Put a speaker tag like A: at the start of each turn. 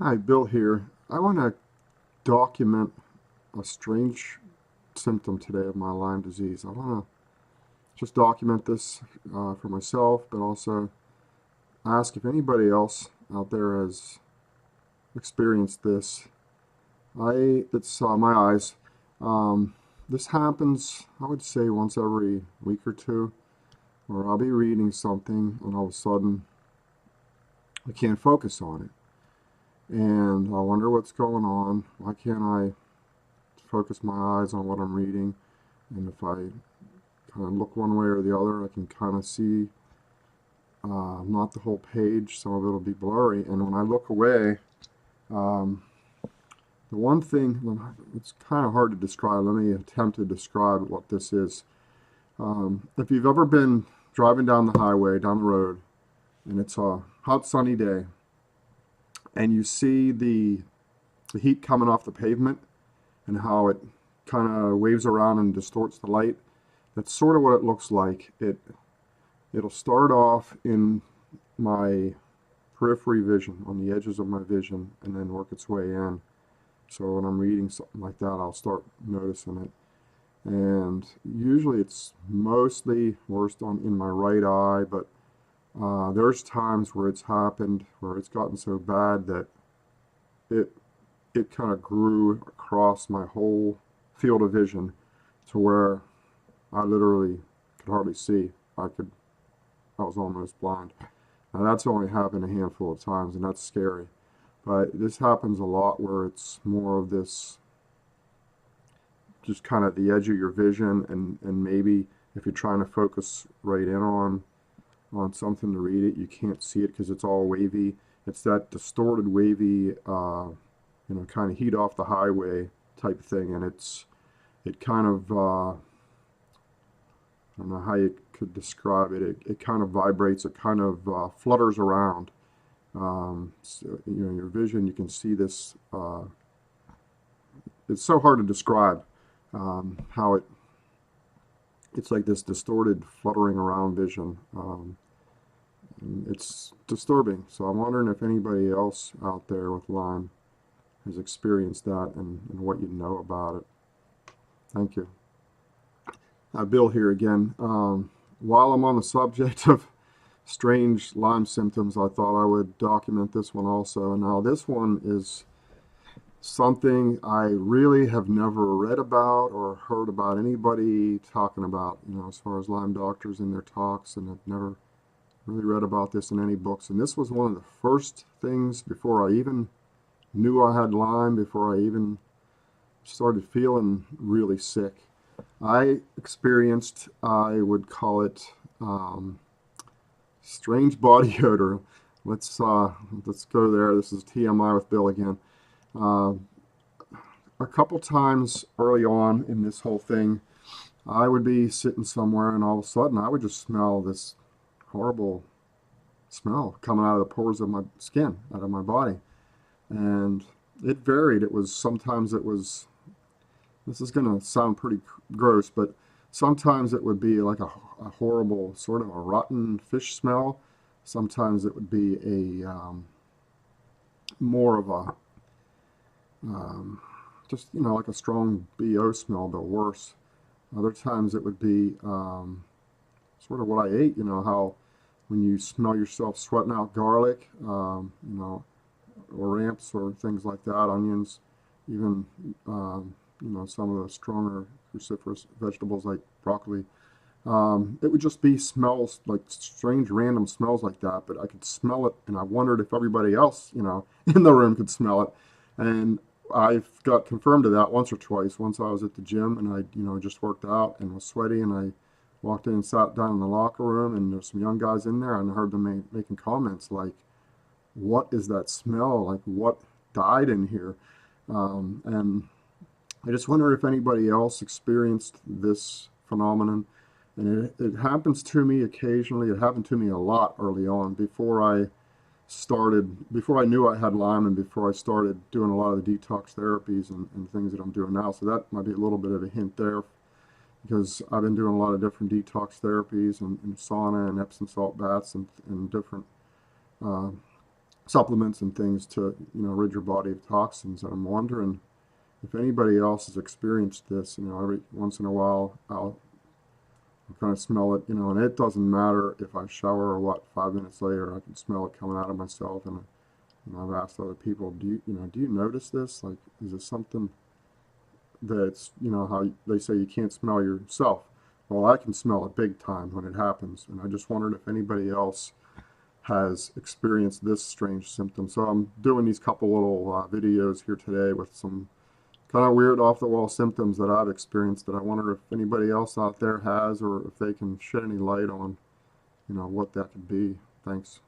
A: Hi, Bill here. I want to document a strange symptom today of my Lyme disease. I want to just document this for myself, but also ask if anybody else out there has experienced this. It's my eyes. Um, this happens, I would say, once every week or two, where I'll be reading something and all of a sudden I can't focus on it. And I wonder what's going on. Why can't I focus my eyes on what I'm reading? And if I kind of look one way or the other, I can kind of see not the whole page. Some of it will be blurry. And when I look away, um, the one thing, it's kind of hard to describe. Let me attempt to describe what this is. If you've ever been driving down the highway, down the road, and it's a hot sunny day, and you see the heat coming off the pavement and how it kind of waves around and distorts the light, that's sort of what it looks like. It'll start off in my periphery vision, on the edges of my vision, and then work its way in. So when I'm reading something like that, I'll start noticing it. And usually it's mostly worst in my right eye, but there's times where it's happened where it's gotten so bad that it it kind of grew across my whole field of vision to where I literally could hardly see. I was almost blind. Now that's only happened a handful of times, and that's scary. But this happens a lot where it's more of this, just kind of the edge of your vision, and maybe if you're trying to focus right in on something to read it, you can't see it because it's all wavy. It's that distorted, wavy, kind of heat off the highway type thing, and it kind of I don't know how you could describe it. It kind of vibrates. It kind of flutters around. So, your vision, you can see this. It's so hard to describe how it's like this distorted, fluttering around vision. It's disturbing. So I'm wondering if anybody else out there with Lyme has experienced that and what you know about it. Thank you. Bill here again. While I'm on the subject of strange Lyme symptoms, I thought I would document this one also. Now, this one is something I really have never read about or heard about anybody talking about, as far as Lyme doctors in their talks, and I've never really read about this in any books. And this was one of the first things before I even knew I had Lyme, before I even started feeling really sick. I experienced, I would call it strange body odor. Let's go there. This is TMI with Bill again. Uh, a couple times early on in this whole thing, I would be sitting somewhere and all of a sudden I would just smell this horrible smell coming out of the pores of my skin, out of my body. And it varied. Sometimes it was, this is going to sound pretty gross, but sometimes it would be like a horrible, sort of a rotten fish smell. Sometimes it would be a more of a just like a strong BO smell, but worse. Other times it would be sort of what I ate. How when you smell yourself sweating out garlic, or ramps or things like that, onions, even some of the stronger cruciferous vegetables like broccoli. It would just be smells, like strange random smells like that, but I could smell it, and I wondered if everybody else, in the room could smell it. And I've got confirmed of that once or twice. Once I was at the gym and I, just worked out and was sweaty, and I walked in and sat down in the locker room, and there's some young guys in there, and I heard them making comments like, "What is that smell? Like, what died in here?" And I just wonder if anybody else experienced this phenomenon. And it happens to me occasionally. It happened to me a lot early on before I knew I had Lyme and before I started doing a lot of the detox therapies and things that I'm doing now. So that might be a little bit of a hint there, because I've been doing a lot of different detox therapies and sauna and Epsom salt baths and different uh, supplements and things to, rid your body of toxins. And I'm wondering if anybody else has experienced this. Every once in a while I'll kind of smell it, and it doesn't matter if I shower or what. 5 minutes later, I can smell it coming out of myself. And I've asked other people, do you notice this? Like, is it something that's, how they say you can't smell yourself? Well, I can smell it big time when it happens, and I just wondered if anybody else has experienced this strange symptom. So I'm doing these couple little videos here today with some kind of weird off-the-wall symptoms that I've experienced that I wonder if anybody else out there has, or if they can shed any light on, what that could be. Thanks.